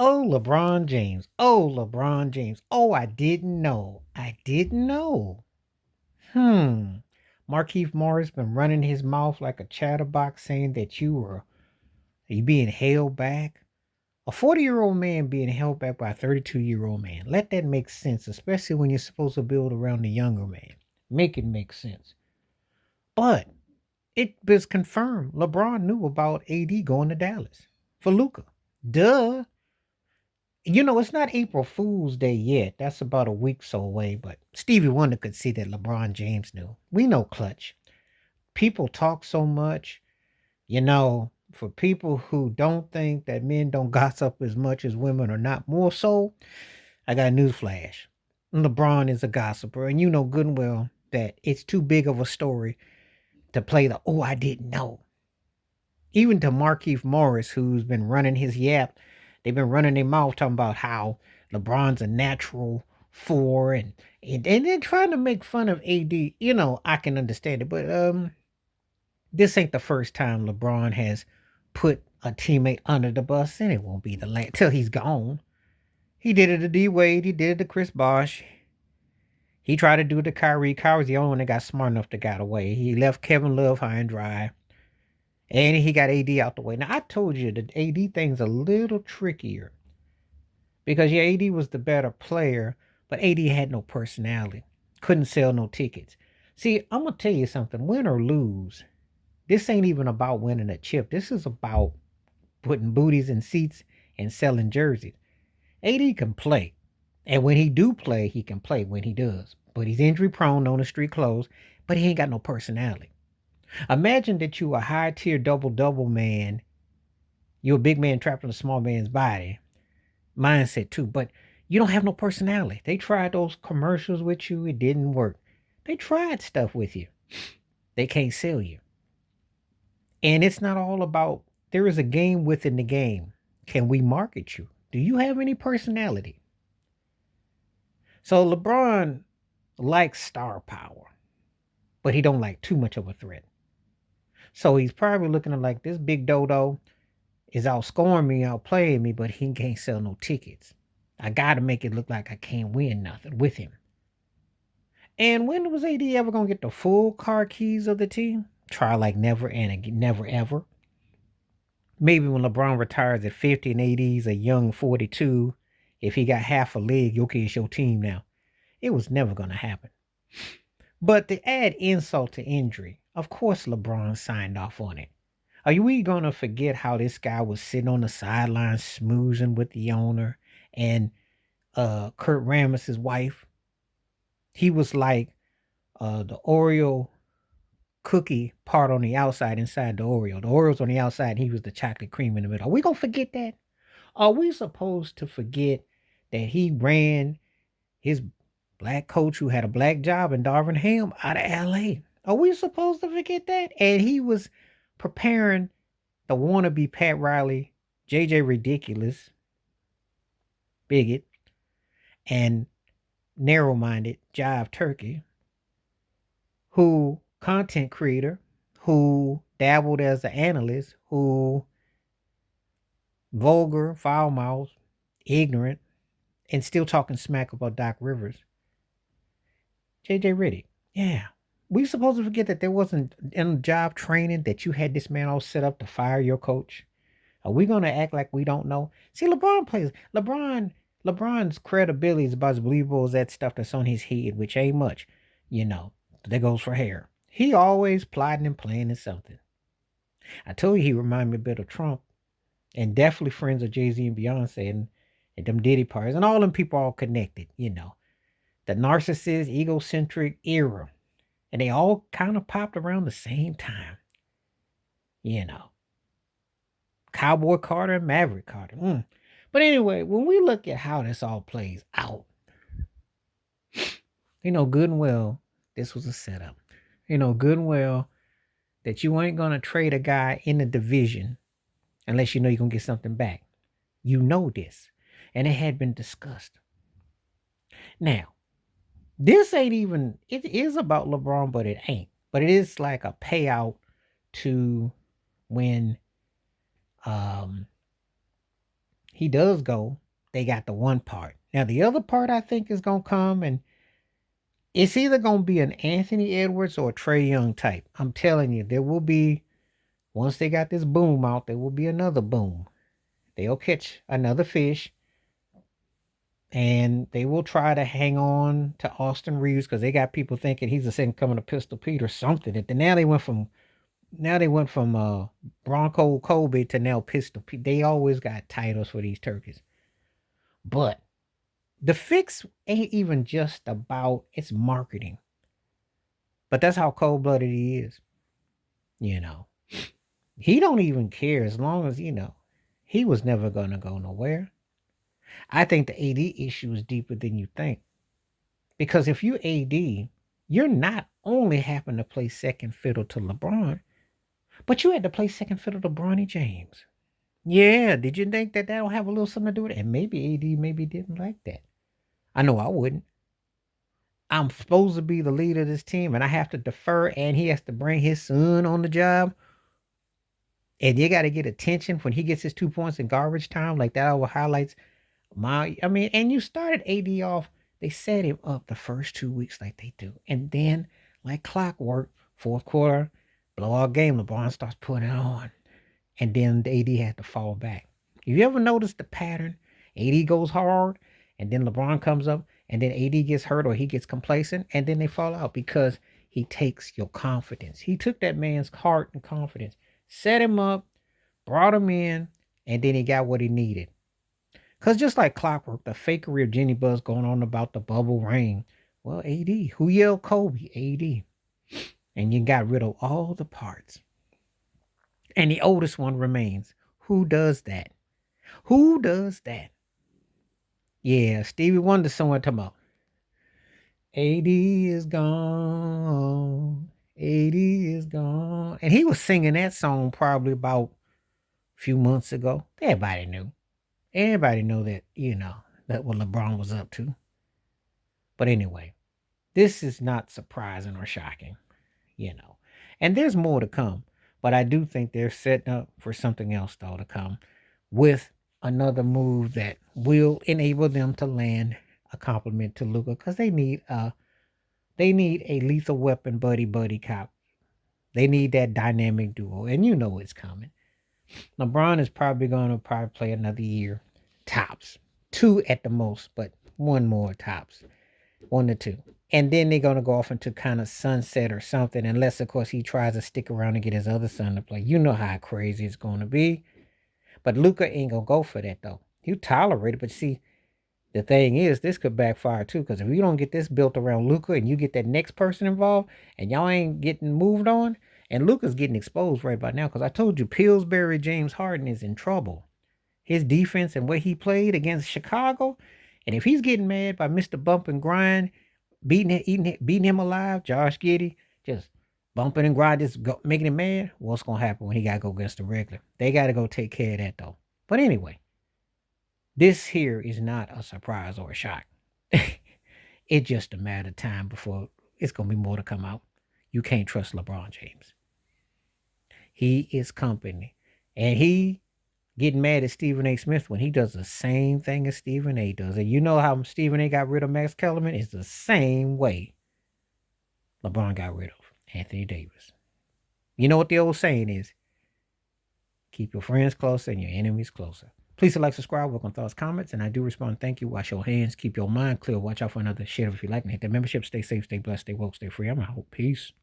Oh, LeBron James. Oh, LeBron James. Oh, I didn't know. I didn't know. Hmm. Markeith Morris been running his mouth like a chatterbox saying that you being held back. A 40-year-old man being held back by a 32-year-old man. Let that make sense, especially when you're supposed to build around the younger man. Make it make sense. But it was confirmed. LeBron knew about AD going to Dallas for Luca. Duh. It's not April Fool's Day yet. That's about a week so away. But Stevie Wonder could see that LeBron James knew. We know Clutch. People talk so much. For people who don't think that men don't gossip as much as women or not more so, I got a newsflash. LeBron is a gossiper, and you know good and well that it's too big of a story to play the "oh, I didn't know." Even to Markeith Morris, who's been running his yap, they've been running their mouth talking about how LeBron's a natural four, and then trying to make fun of AD. I can understand it, but this ain't the first time LeBron has put a teammate under the bus, and it won't be the last till he's gone. He did it to D Wade. He did it to Chris Bosh. He tried to do it to Kyrie. Kyrie's the only one that got smart enough to get away. He left Kevin Love high and dry. And he got AD out the way. Now, I told you the AD thing's a little trickier because, yeah, AD was the better player, but AD had no personality, couldn't sell no tickets. See, I'm going to tell you something win or lose, this ain't even about winning a chip. This is about putting booties in seats and selling jerseys. AD can play. And when he do play, he can play when he does. But he's injury prone, on the street clothes, but he ain't got no personality. Imagine that you a high tier double man. You're a big man trapped in a small man's body. Mindset too, but you don't have no personality. They tried those commercials with you, it didn't work. They tried stuff with you. They can't sell you. And it's not all about there is a game within the game. Can we market you? Do you have any personality? So LeBron likes star power, but he don't like too much of a threat. So he's probably looking at like this big dodo is outscoring me, outplaying me, but he can't sell no tickets. I gotta make it look like I can't win nothing with him. And when was AD ever gonna get the full car keys of the team? Try like never and again, never ever. Maybe when LeBron retires at 50 and AD's a young 42, if he got half a leg, okay, it's your team now. It was never gonna happen. But to add insult to injury, of course LeBron signed off on it. Are we going to forget how this guy was sitting on the sidelines smoozing with the owner and Kurt Ramos's wife? He was like the Oreo cookie part on the outside inside the Oreo. The Oreo's on the outside and he was the chocolate cream in the middle. Are we going to forget that? Are we supposed to forget that he ran his black coach who had a black job in Darvin Ham out of LA? Are we supposed to forget that? And he was preparing the wannabe Pat Riley, JJ Ridiculous, bigot, and narrow minded Jive Turkey, who content creator, who dabbled as an analyst, who vulgar, foul mouthed, ignorant, and still talking smack about Doc Rivers. JJ Riddick. Yeah. We supposed to forget that there wasn't in job training that you had this man all set up to fire your coach? Are we gonna act like we don't know? See, LeBron's credibility is about as believable as that stuff that's on his head, which ain't much, you know. That goes for hair. He always plotting and planning something. I told you he reminded me a bit of Trump, and definitely friends of Jay-Z and Beyonce and them Diddy parties, and all them people all connected, The narcissist, egocentric era. And they all kind of popped around the same time. You know. Cowboy Carter and Maverick Carter. But anyway, when we look at how this all plays out, good and well, this was a setup. Good and well that you ain't going to trade a guy in the division unless you know you're going to get something back. You know this. And it had been discussed. Now, this ain't even, it is about LeBron, but it ain't. But it is like a payout to when he does go, they got the one part. Now the other part I think is gonna come, and it's either gonna be an Anthony Edwards or a Trey Young type. I'm telling you, there will be once they got this boom out, there will be another boom. They'll catch another fish, and they will try to hang on to Austin Reeves because they got people thinking he's the second coming of Pistol Pete or something. And then now they went from Bronco Kobe to now Pistol Pete. They always got titles for these turkeys. But the fix ain't even just about its marketing. But that's how cold blooded he is. You know. He don't even care as long as, he was never gonna go nowhere. I think the AD issue is deeper than you think. Because if you AD, you're not only having to play second fiddle to LeBron, but you had to play second fiddle to Bronny James. Yeah, did you think that that'll have a little something to do with it? And maybe AD maybe didn't like that. I know I wouldn't. I'm supposed to be the leader of this team, and I have to defer, and he has to bring his son on the job. And you got to get attention when he gets his 2 points in garbage time, like that over highlights. And you started AD off. They set him up the first 2 weeks like they do. And then, like clockwork, fourth quarter, blowout game, LeBron starts putting it on. And then the AD had to fall back. Have you ever noticed the pattern? AD goes hard, and then LeBron comes up, and then AD gets hurt or he gets complacent, and then they fall out because he takes your confidence. He took that man's heart and confidence, set him up, brought him in, and then he got what he needed. Because just like clockwork, the fakery of Jenny Buzz going on about the bubble ring. Well, AD. Who yelled Kobe? AD. And you got rid of all the parts. And the oldest one remains. Who does that? Who does that? Yeah, Stevie Wonder somewhere talking about. AD is gone. AD is gone. And he was singing that song probably about a few months ago. Everybody knew. Everybody know that, that what LeBron was up to. But anyway, this is not surprising or shocking, And there's more to come. But I do think they're setting up for something else, though, to come with another move that will enable them to land a compliment to Luka because they need a lethal weapon buddy cop. They need that dynamic duo, and it's coming. LeBron is probably going to play another year, tops, 2 at the most, but 1 more tops, 1 to 2. And then they're going to go off into kind of sunset or something, unless, of course, he tries to stick around and get his other son to play. You know how crazy it's going to be. But Luka ain't going to go for that, though. You tolerate it, but see, the thing is, this could backfire, too, because if you don't get this built around Luka and you get that next person involved and y'all ain't getting moved on, and Luka's getting exposed right by now, because I told you Pillsbury James Harden is in trouble. His defense and what he played against Chicago, and if he's getting mad by Mr. Bump and Grind, beating him alive, Josh Giddey, just bumping and grind, making him mad, what's going to happen when he got to go against the regular? They got to go take care of that, though. But anyway, this here is not a surprise or a shock. It's just a matter of time before it's going to be more to come out. You can't trust LeBron James. He is company. And he getting mad at Stephen A. Smith when he does the same thing as Stephen A. does. And you know how Stephen A. got rid of Max Kellerman? It's the same way LeBron got rid of Anthony Davis. You know what the old saying is? Keep your friends closer and your enemies closer. Please like, subscribe, work on thoughts, comments, and I do respond. Thank you. Wash your hands. Keep your mind clear. Watch out for another shit if you like. And hit the membership. Stay safe, stay blessed, stay woke, stay free. I'm out. Peace.